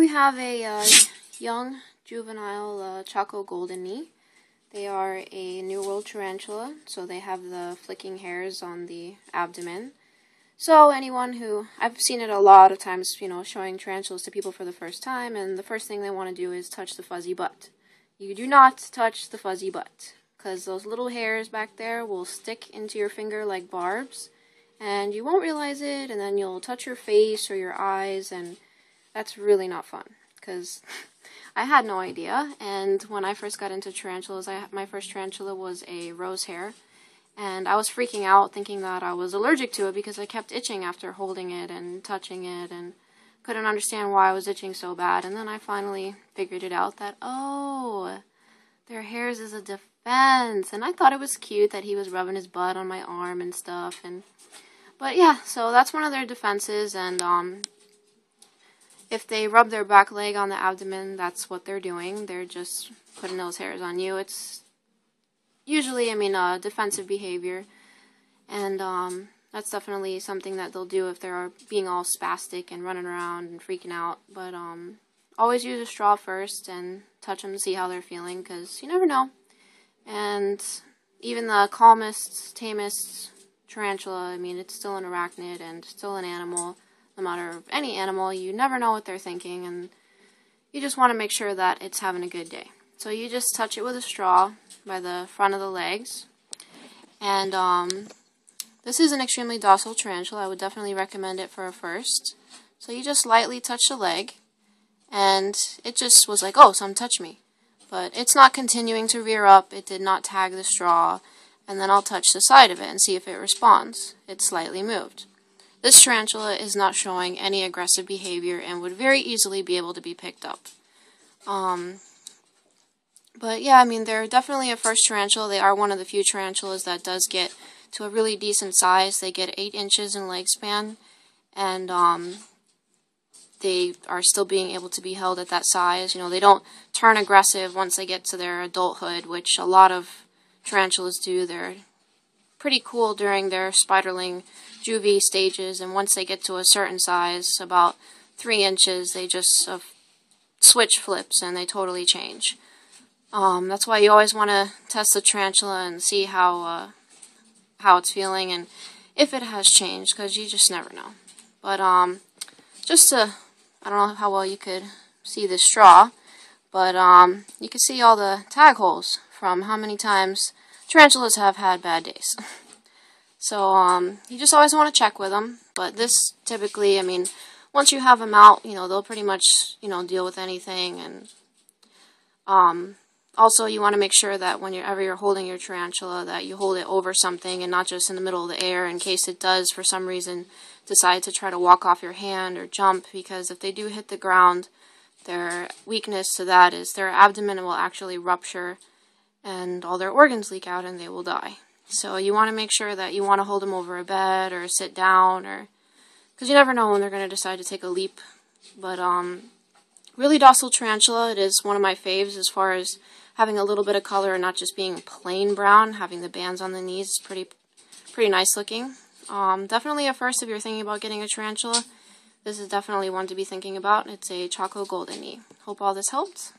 we have a young juvenile Chaco Golden Knee. They are a New World tarantula, so they have the flicking hairs on the abdomen. So anyone who, I've seen it a lot of times, showing tarantulas to people for the first time, and the first thing they want to do is touch the fuzzy butt. You do not touch the fuzzy butt, because those little hairs back there will stick into your finger like barbs, and you won't realize it, and then you'll touch your face or your eyes, and that's really not fun, because I had no idea. And when I first got into tarantulas, my first tarantula was a rose hair, and I was freaking out thinking that I was allergic to it because I kept itching after holding it and touching it, and couldn't understand why I was itching so bad. And then I finally figured it out that, oh, their hairs is a defense. And I thought it was cute that he was rubbing his butt on my arm and stuff. But yeah, so that's one of their defenses. And if they rub their back leg on the abdomen, that's what they're doing. They're just putting those hairs on you. It's usually, defensive behavior. And that's definitely something that they'll do if they're being all spastic and running around and freaking out. But always use a straw first and touch them to see how they're feeling, because you never know. And even the calmest, tamest tarantula, it's still an arachnid and still an animal. No matter any animal, you never know what they're thinking, and you just want to make sure that it's having a good day. So you just touch it with a straw by the front of the legs. And this is an extremely docile tarantula. I would definitely recommend it for a first. So you just lightly touch the leg, and it just was like, oh, some touch me. But it's not continuing to rear up. It did not tag the straw. And then I'll touch the side of it and see if it responds. It slightly moved. This tarantula is not showing any aggressive behavior and would very easily be able to be picked up. But yeah, they're definitely a first tarantula. They are one of the few tarantulas that does get to a really decent size. They get 8 inches in leg span, and they are still being able to be held at that size. They don't turn aggressive once they get to their adulthood, which a lot of tarantulas do. They're pretty cool during their spiderling juvie stages, and once they get to a certain size, about 3 inches, they just switch flips and they totally change. That's why you always want to test the tarantula and see how it's feeling and if it has changed, because you just never know. But just to, I don't know how well you could see the straw, but you can see all the tag holes from how many times tarantulas have had bad days. So you just always want to check with them. But this typically, once you have them out, they'll pretty much, deal with anything. And also, you want to make sure that whenever you're holding your tarantula, that you hold it over something and not just in the middle of the air, in case it does, for some reason, decide to try to walk off your hand or jump. Because if they do hit the ground, their weakness to that is their abdomen will actually rupture and all their organs leak out and they will die. So you want to make sure that you want to hold them over a bed or sit down, or because you never know when they're going to decide to take a leap. But really docile tarantula. It is one of my faves as far as having a little bit of color and not just being plain brown. Having the bands on the knees is pretty nice looking. Definitely a first if you're thinking about getting a tarantula. This is definitely one to be thinking about. It's a Chaco Golden Knee. Hope all this helped.